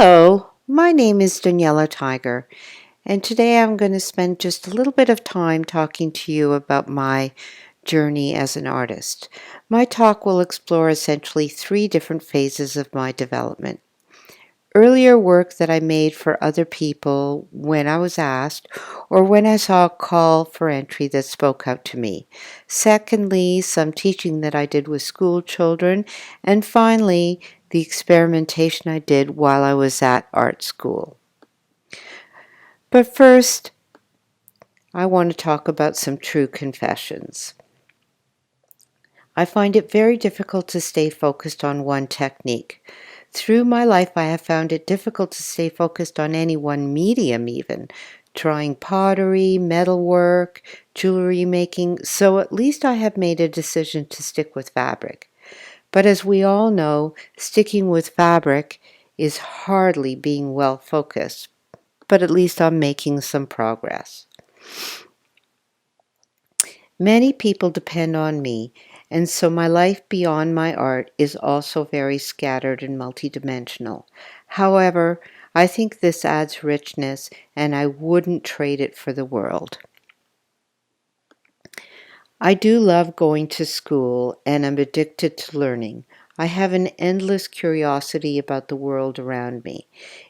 Hello, my name is Daniela Tiger, and today I'm going to spend just a little bit of time talking to you about my journey as an artist. My talk will explore essentially three different phases of my development. Earlier work that I made for other people when I was asked, or when I saw a call for entry that spoke out to me. Secondly, some teaching that I did with school children. And finally, the experimentation I did while I was at art school. But first, I want to talk about some true confessions. I find it very difficult to stay focused on one technique. Through my life, I have found it difficult to stay focused on any one medium even, trying pottery, metalwork, jewelry making, so at least I have made a decision to stick with fabric. But as we all know, sticking with fabric is hardly being well focused, but at least I'm making some progress. Many people depend on me, and so my life beyond my art is also very scattered and multidimensional. However, I think this adds richness, and I wouldn't trade it for the world. I do love going to school, and I'm addicted to learning. I have an endless curiosity about the world around me.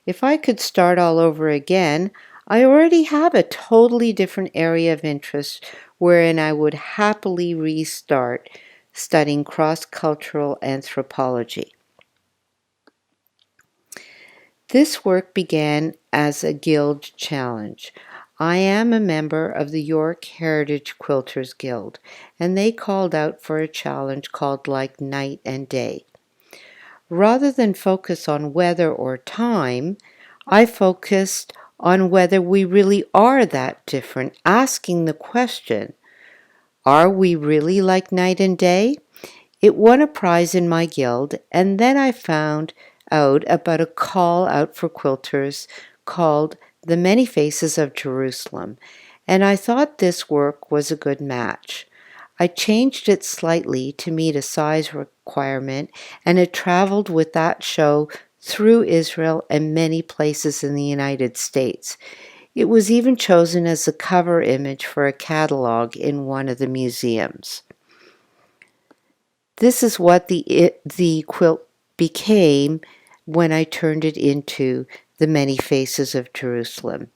If I could start all over again, I already have a totally different area of interest wherein I would happily restart studying cross-cultural anthropology. This work began as a guild challenge. I am a member of the York Heritage Quilters Guild, and they called out for a challenge called like night and day. Rather than focus on weather or time, I focused on whether we really are that different, asking the question, are we really like night and day? It won a prize in my guild, and then I found out about a call out for quilters called The Many Faces of Jerusalem, and I thought this work was a good match. I changed it slightly to meet a size requirement, and it traveled with that show through Israel and many places in the United States. It was even chosen as the cover image for a catalog in one of the museums. This is what the quilt became when I turned it into The Many Faces of Jerusalem.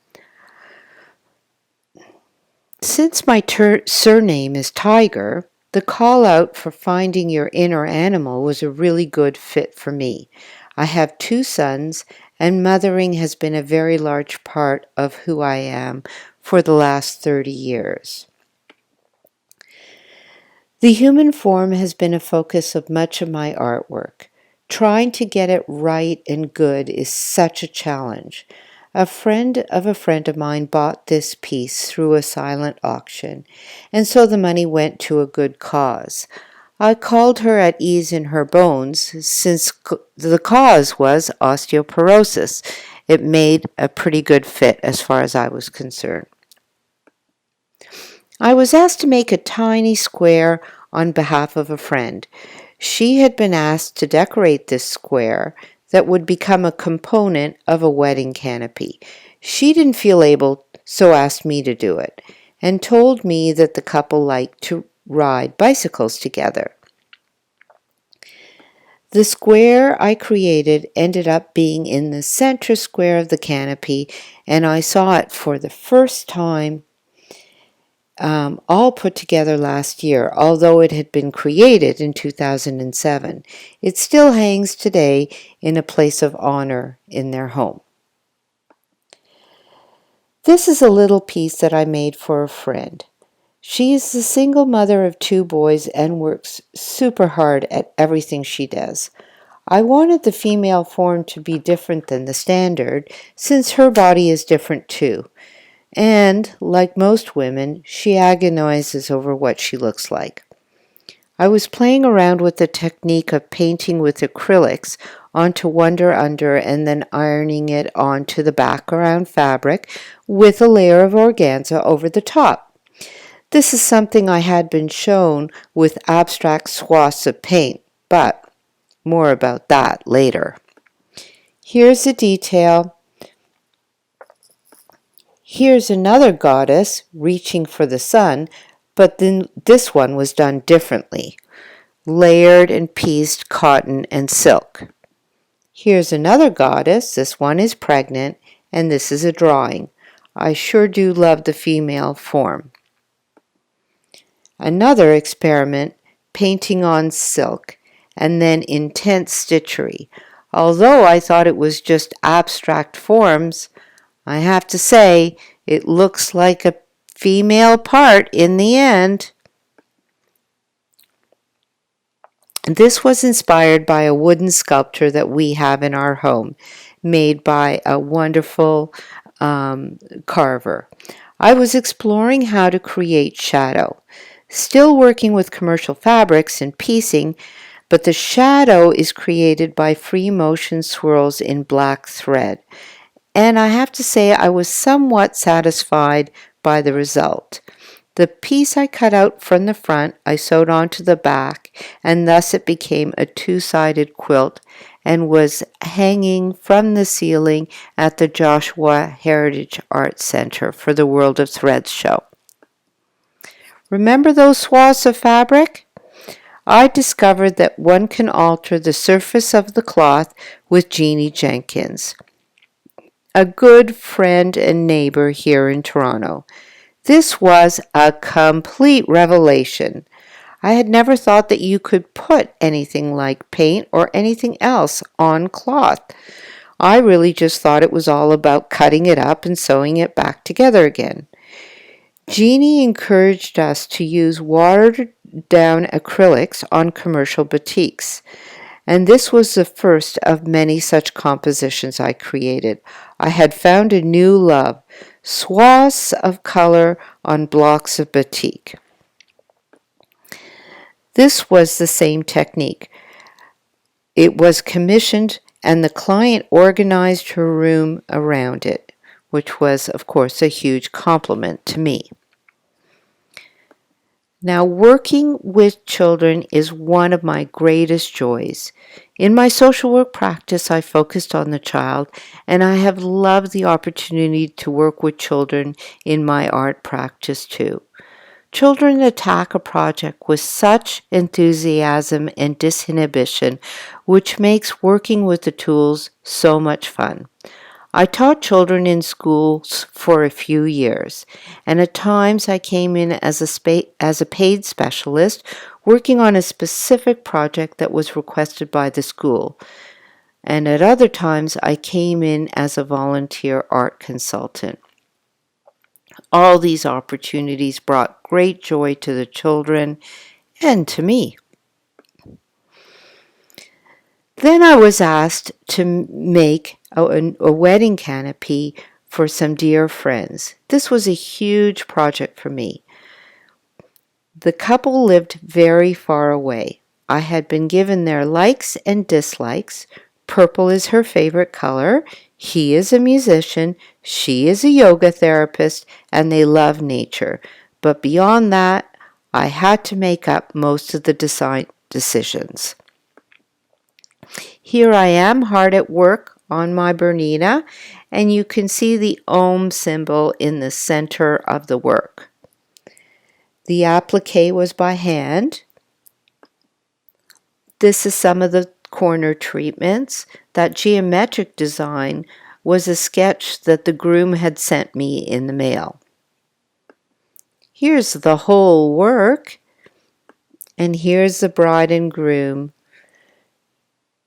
Since my surname is Tiger, the call out for finding your inner animal was a really good fit for me. I have 2 sons, and mothering has been a very large part of who I am for the last 30 years. The human form has been a focus of much of my artwork. Trying to get it right and good is such a challenge. A friend of mine bought this piece through a silent auction, and so the money went to a good cause. I called her at ease in her bones, since the cause was osteoporosis. It made a pretty good fit as far as I was concerned. I was asked to make a tiny square on behalf of a friend. She had been asked to decorate this square that would become a component of a wedding canopy. She didn't feel able, so asked me to do it, and told me that the couple liked to ride bicycles together. The square I created ended up being in the center square of the canopy, and I saw it for the first time all put together last year, although it had been created in 2007. It still hangs today in a place of honor in their home. This is a little piece that I made for a friend. She is the single mother of 2 boys and works super hard at everything she does. I wanted the female form to be different than the standard, since her body is different too. And, like most women, she agonizes over what she looks like. I was playing around with the technique of painting with acrylics onto Wonder Under and then ironing it onto the background fabric with a layer of organza over the top. This is something I had been shown with abstract swaths of paint, but more about that later. Here's a detail. Here's another goddess reaching for the sun, but then this one was done differently. Layered and pieced cotton and silk. Here's another goddess. This one is pregnant, and this is a drawing. I sure do love the female form. Another experiment, painting on silk, and then intense stitchery. Although I thought it was just abstract forms, I have to say it looks like a female part in the end. This was inspired by a wooden sculpture that we have in our home, made by a wonderful carver. I was exploring how to create shadow, still working with commercial fabrics and piecing, but the shadow is created by free motion swirls in black thread. And I have to say I was somewhat satisfied by the result. The piece I cut out from the front I sewed onto the back, and thus it became a two-sided quilt and was hanging from the ceiling at the Joshua Heritage Arts Center for the World of Threads show. Remember those swaths of fabric? I discovered that one can alter the surface of the cloth with Jeannie Jenkins, a good friend and neighbor here in Toronto. This was a complete revelation. I had never thought that you could put anything like paint or anything else on cloth. I really just thought it was all about cutting it up and sewing it back together again. Jeannie encouraged us to use watered-down acrylics on commercial batiks, and this was the first of many such compositions I created. I had found a new love, swaths of color on blocks of batik. This was the same technique. It was commissioned, and the client organized her room around it, which was, of course, a huge compliment to me. Now, working with children is one of my greatest joys. In my social work practice, I focused on the child, and I have loved the opportunity to work with children in my art practice too. Children attack a project with such enthusiasm and disinhibition, which makes working with the tools so much fun. I taught children in schools for a few years, and at times I came in as a paid specialist working on a specific project that was requested by the school, and at other times I came in as a volunteer art consultant. All these opportunities brought great joy to the children and to me. Then I was asked to make a wedding canopy for some dear friends. This was a huge project for me. The couple lived very far away. I had been given their likes and dislikes. Purple is her favorite color. He is a musician. She is a yoga therapist, and they love nature. But beyond that, I had to make up most of the design decisions. Here I am hard at work on my Bernina, and you can see the Om symbol in the center of the work. The applique was by hand. This is some of the corner treatments. That geometric design was a sketch that the groom had sent me in the mail. Here's the whole work, and here's the bride and groom.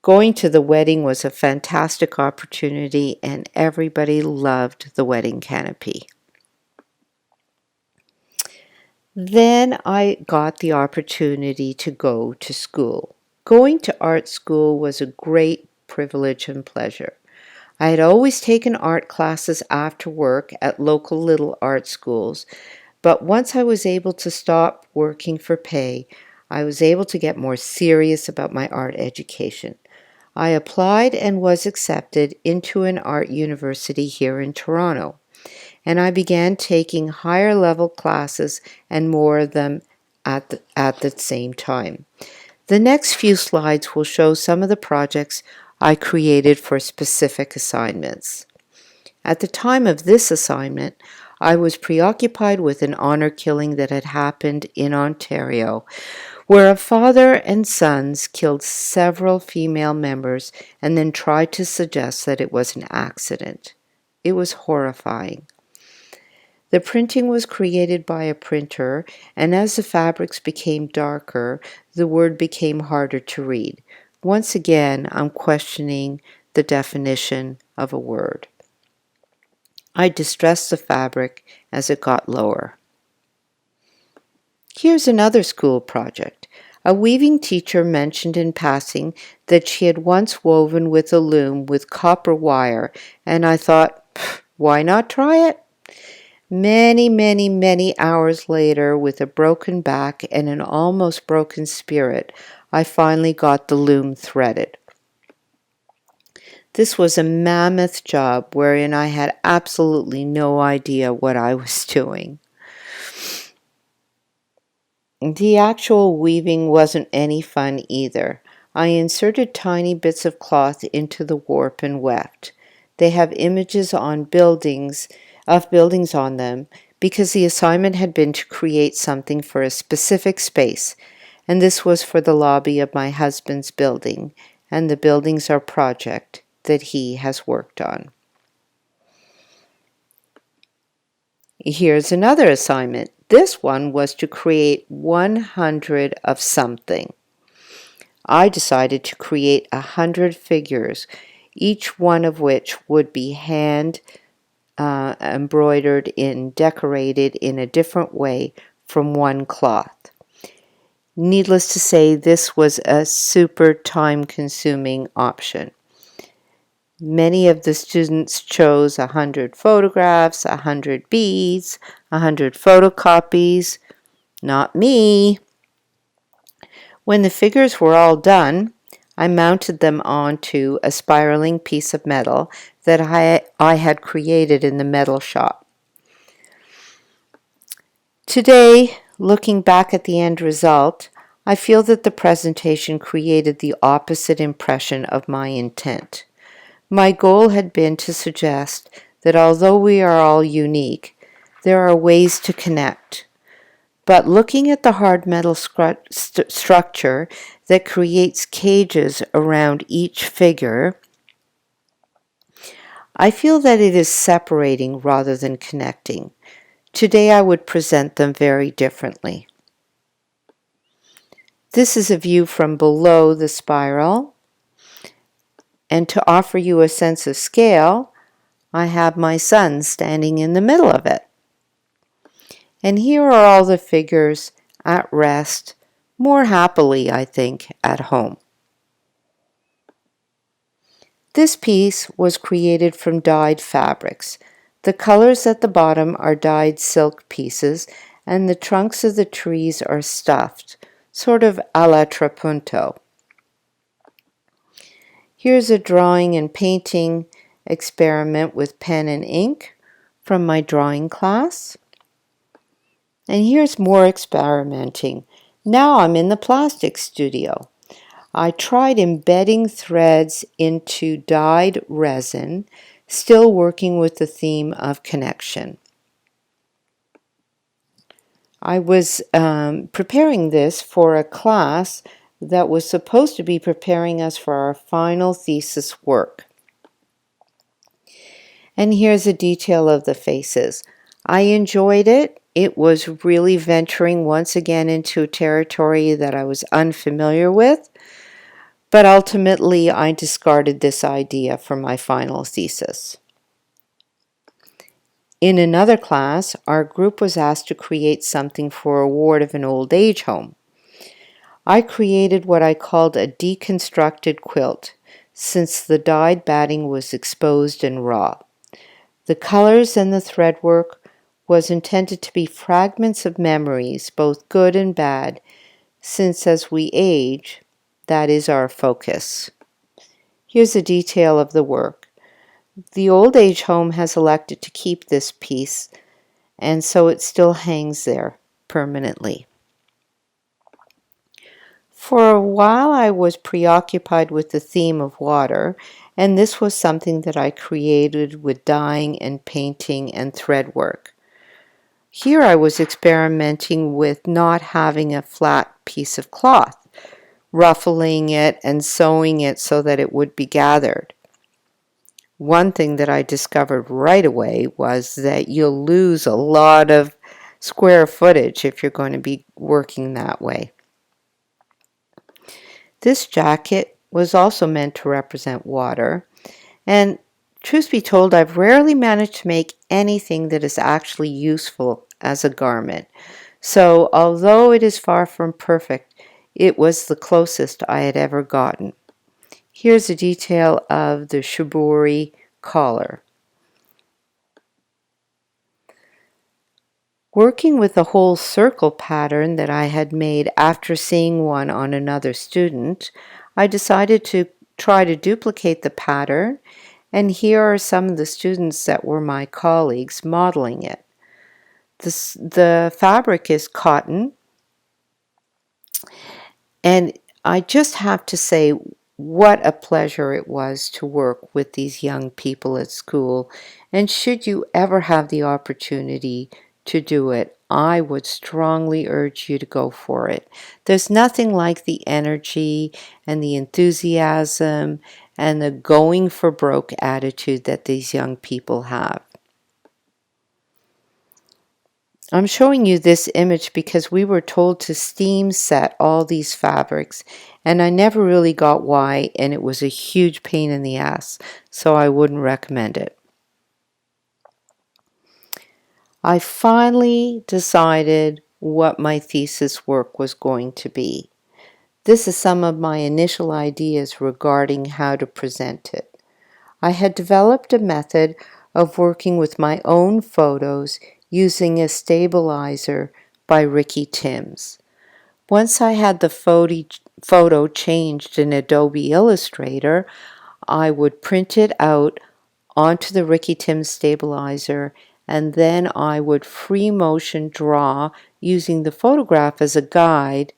Going to the wedding was a fantastic opportunity, and everybody loved the wedding canopy. Then I got the opportunity to go to school. Going to art school was a great privilege and pleasure. I had always taken art classes after work at local little art schools, but once I was able to stop working for pay, I was able to get more serious about my art education. I applied and was accepted into an art university here in Toronto, and I began taking higher level classes and more of them at the same time. The next few slides will show some of the projects I created for specific assignments. At the time of this assignment, I was preoccupied with an honor killing that had happened in Ontario, where a father and sons killed several female members and then tried to suggest that it was an accident. It was horrifying. The printing was created by a printer, and as the fabrics became darker, the word became harder to read. Once again, I'm questioning the definition of a word. I distressed the fabric as it got lower. Here's another school project. A weaving teacher mentioned in passing that she had once woven with a loom with copper wire, and I thought, why not try it? Many hours later, with a broken back and an almost broken spirit, I finally got the loom threaded. This was a mammoth job wherein I had absolutely no idea what I was doing. The actual weaving wasn't any fun either. I inserted tiny bits of cloth into the warp and weft. They have images on buildings on them because the assignment had been to create something for a specific space, and this was for the lobby of my husband's building, and the buildings are project that he has worked on. Here's another assignment. This one was to create 100 of something. I decided to create 100 figures, each one of which would be hand embroidered and decorated in a different way from one cloth. Needless to say, this was a super time-consuming option. Many of the students chose 100 photographs, 100 beads, 100 photocopies. Not me. When the figures were all done, I mounted them onto a spiraling piece of metal that I had created in the metal shop. Today, looking back at the end result, I feel that the presentation created the opposite impression of my intent. My goal had been to suggest that although we are all unique, there are ways to connect. But looking at the hard metal structure that creates cages around each figure, I feel that it is separating rather than connecting. Today I would present them very differently. This is a view from below the spiral. And to offer you a sense of scale, I have my son standing in the middle of it. And here are all the figures at rest, more happily, I think, at home. This piece was created from dyed fabrics. The colors at the bottom are dyed silk pieces, and the trunks of the trees are stuffed, sort of a la trapunto. Here's a drawing and painting experiment with pen and ink from my drawing class. And here's more experimenting. Now I'm in the plastic studio. I tried embedding threads into dyed resin, still working with the theme of connection. I was preparing this for a class that was supposed to be preparing us for our final thesis work. And here's a detail of the faces. I enjoyed it. It was really venturing once again into a territory that I was unfamiliar with, but ultimately I discarded this idea for my final thesis. In another class, our group was asked to create something for a ward of an old age home. I created what I called a deconstructed quilt, since the dyed batting was exposed and raw. The colors and the threadwork was intended to be fragments of memories, both good and bad, since as we age, that is our focus. Here's a detail of the work. The old age home has elected to keep this piece, and so it still hangs there permanently. For a while I was preoccupied with the theme of water, and this was something that I created with dyeing and painting and thread work. Here I was experimenting with not having a flat piece of cloth, ruffling it and sewing it so that it would be gathered. One thing that I discovered right away was that you'll lose a lot of square footage if you're going to be working that way. This jacket was also meant to represent water, and truth be told, I've rarely managed to make anything that is actually useful as a garment. So, although it is far from perfect, it was the closest I had ever gotten. Here's a detail of the shibori collar. Working with a whole circle pattern that I had made after seeing one on another student, I decided to try to duplicate the pattern, and here are some of the students that were my colleagues modeling it. The fabric is cotton, and I just have to say what a pleasure it was to work with these young people at school. And should you ever have the opportunity to do it, I would strongly urge you to go for it. There's nothing like the energy and the enthusiasm and the going for broke attitude that these young people have. I'm showing you this image because we were told to steam set all these fabrics, and I never really got why, and it was a huge pain in the ass, so I wouldn't recommend it. I finally decided what my thesis work was going to be. This is some of my initial ideas regarding how to present it. I had developed a method of working with my own photos using a stabilizer by Ricky Timms. Once I had the photo changed in Adobe Illustrator, I would print it out onto the Ricky Timms stabilizer, and then I would free motion draw using the photograph as a guide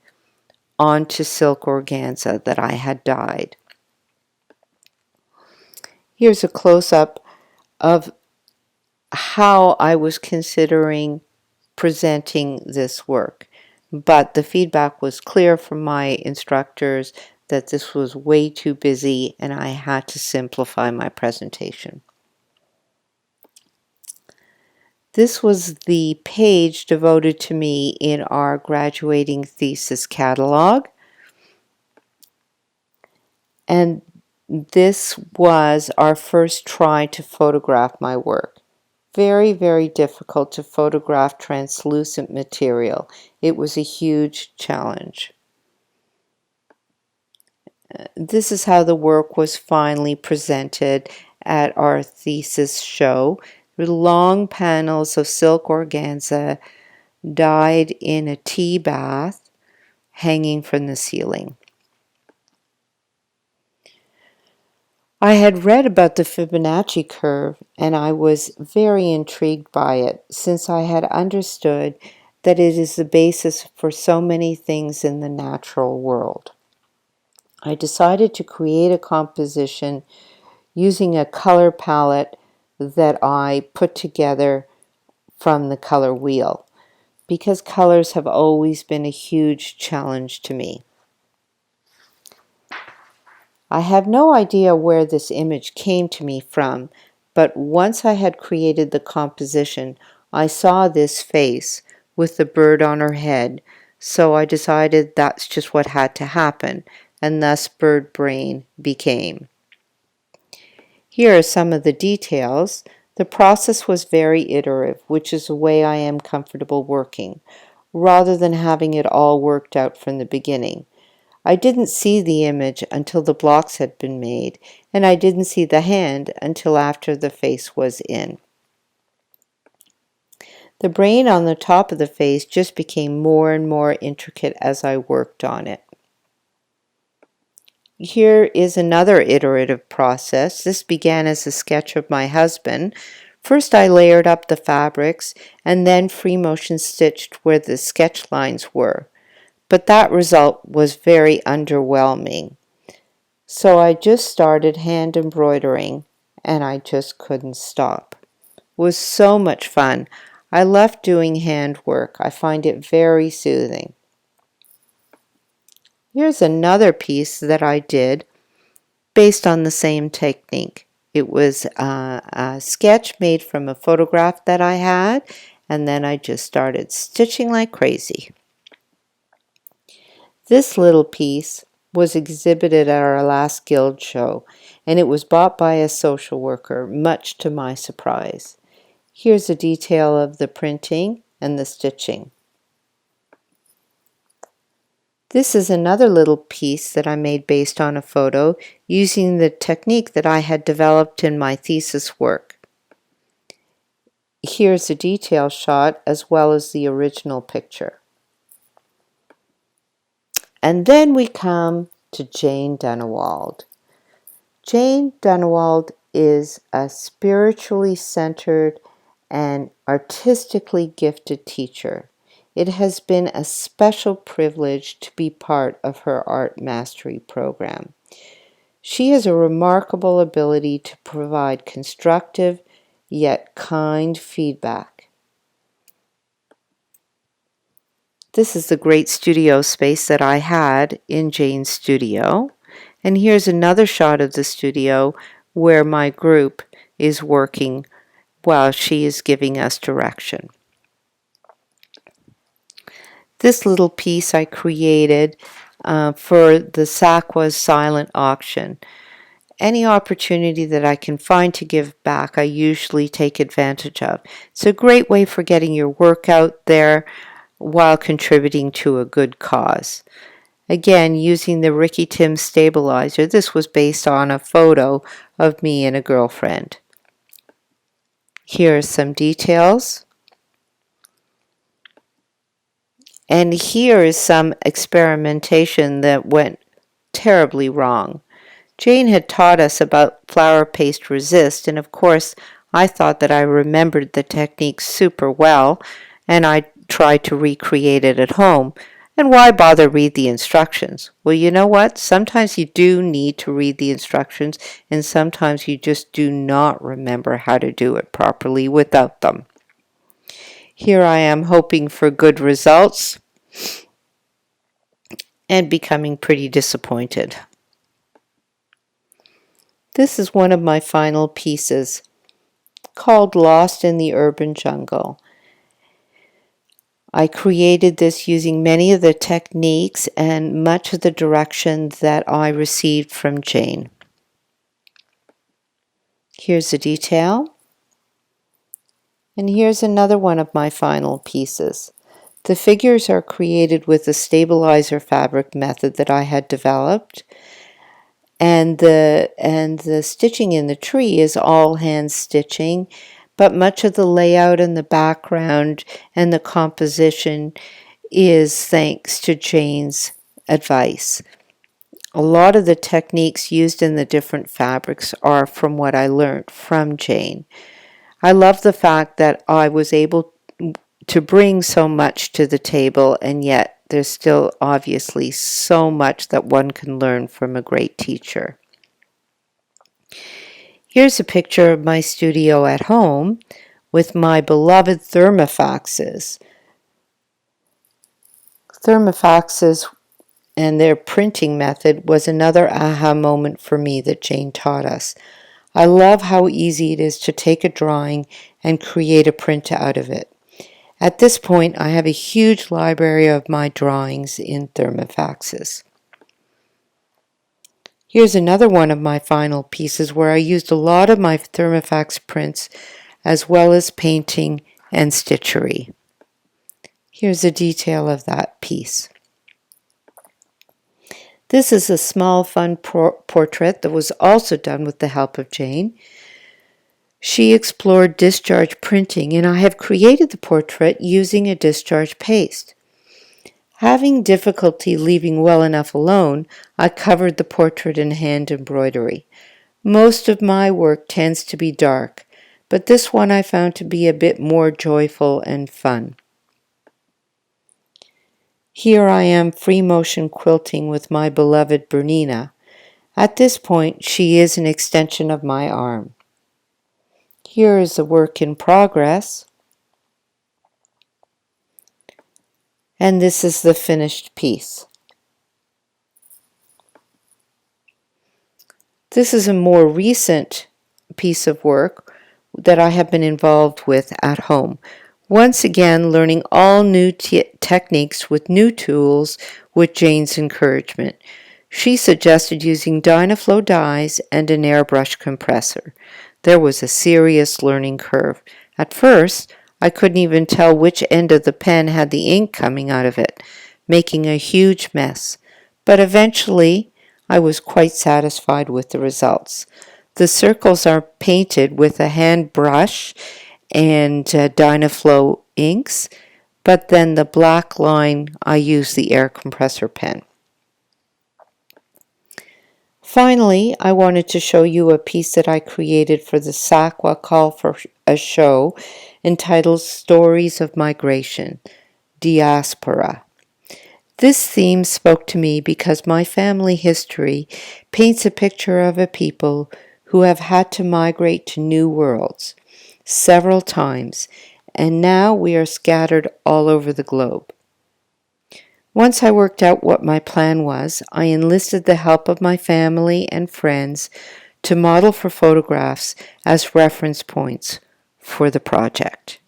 onto silk organza that I had dyed. Here's a close-up of how I was considering presenting this work, but the feedback was clear from my instructors that this was way too busy and I had to simplify my presentation. This was the page devoted to me in our graduating thesis catalog, and this was our first try to photograph my work. Very, very difficult to photograph translucent material. It was a huge challenge. This is how the work was finally presented at our thesis show, with long panels of silk organza dyed in a tea bath hanging from the ceiling. I had read about the Fibonacci curve, and I was very intrigued by it, since I had understood that it is the basis for so many things in the natural world. I decided to create a composition using a color palette that I put together from the color wheel, because colors have always been a huge challenge to me. I have no idea where this image came to me from, but once I had created the composition, I saw this face with the bird on her head, so I decided that's just what had to happen, and thus bird brain became. Here are some of the details. The process was very iterative, which is the way I am comfortable working, rather than having it all worked out from the beginning. I didn't see the image until the blocks had been made, and I didn't see the hand until after the face was in. The brain on the top of the face just became more and more intricate as I worked on it. Here is another iterative process. This began as a sketch of my husband. First I layered up the fabrics and then free motion stitched where the sketch lines were. but that result was very underwhelming. So I just started hand embroidering, and I just couldn't stop. It was so much fun. I love doing handwork. I find it very soothing. Here's another piece that I did based on the same technique. It was a sketch made from a photograph that I had, and then I just started stitching like crazy. This little piece was exhibited at our last guild show, and it was bought by a social worker, much to my surprise. Here's a detail of the printing and the stitching. This is another little piece that I made based on a photo using the technique that I had developed in my thesis work. Here's a detail shot as well as the original picture. And then we come to Jane Dunnewold. Jane Dunnewold is a spiritually centered and artistically gifted teacher. It has been a special privilege to be part of her art mastery program. She has a remarkable ability to provide constructive yet kind feedback. This is the great studio space that I had in Jane's studio. And here's another shot of the studio where my group is working while she is giving us direction. This little piece I created for the Sakwa's silent auction. Any opportunity that I can find to give back, I usually take advantage of. It's a great way for getting your work out there while contributing to a good cause. Again, using the Ricky Tim stabilizer, this was based on a photo of me and a girlfriend. Here are some details. And here is some experimentation that went terribly wrong. Jane had taught us about flour paste resist, and of course I thought that I remembered the technique super well, and I tried to recreate it at home. And why bother read the instructions? Well, you know what? Sometimes you do need to read the instructions, and sometimes you just do not remember how to do it properly without them. Here I am hoping for good results and becoming pretty disappointed. This is one of my final pieces called Lost in the Urban Jungle. I created this using many of the techniques and much of the direction that I received from Jane. Here's a detail. And here's another one of my final pieces. The figures are created with the stabilizer fabric method that I had developed, and the stitching in the tree is all hand stitching, but much of the layout and the background and the composition is thanks to Jane's advice. A lot of the techniques used in the different fabrics are from what I learned from Jane. I love the fact that I was able to bring so much to the table, and yet there's still obviously so much that one can learn from a great teacher. Here's a picture of my studio at home with my beloved thermofaxes. Thermofaxes and their printing method was another aha moment for me that Jane taught us. I love how easy it is to take a drawing and create a print out of it. At this point, I have a huge library of my drawings in thermofaxes. Here's another one of my final pieces where I used a lot of my thermofax prints as well as painting and stitchery. Here's a detail of that piece. This is a small fun portrait that was also done with the help of Jane. She explored discharge printing, and I have created the portrait using a discharge paste. Having difficulty leaving well enough alone, I covered the portrait in hand embroidery. Most of my work tends to be dark, but this one I found to be a bit more joyful and fun. Here I am free motion quilting with my beloved Bernina. At this point, she is an extension of my arm. Here is a work in progress, and this is the finished piece. This is a more recent piece of work that I have been involved with at home. Once again, learning all new techniques with new tools with Jane's encouragement. She suggested using Dynaflow dies and an airbrush compressor. There was a serious learning curve. At first, I couldn't even tell which end of the pen had the ink coming out of it, making a huge mess. But eventually, I was quite satisfied with the results. The circles are painted with a hand brush and Dynaflow inks, but then the black line, I use the air compressor pen. Finally, I wanted to show you a piece that I created for the Sakwa Call for a Show entitled Stories of Migration, Diaspora. This theme spoke to me because my family history paints a picture of a people who have had to migrate to new worlds several times, and now we are scattered all over the globe. Once I worked out what my plan was, I enlisted the help of my family and friends to model for photographs as reference points for the project.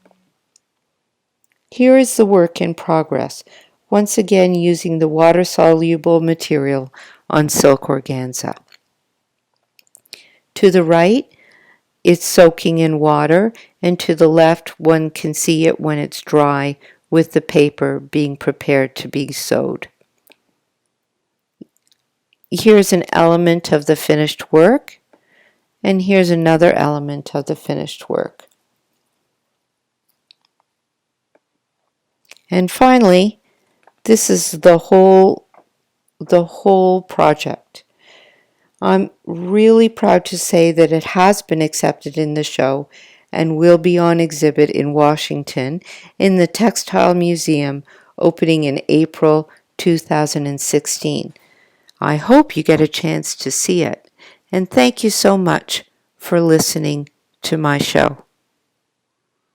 Here is the work in progress, once again using the water-soluble material on silk organza. To the right, it's soaking in water, and to the left, one can see it when it's dry with the paper being prepared to be sewed. Here's an element of the finished work, and here's another element of the finished work. And finally, this is the whole project. I'm really proud to say that it has been accepted in the show and will be on exhibit in Washington in the Textile Museum opening in April 2016. I hope you get a chance to see it, and thank you so much for listening to my show.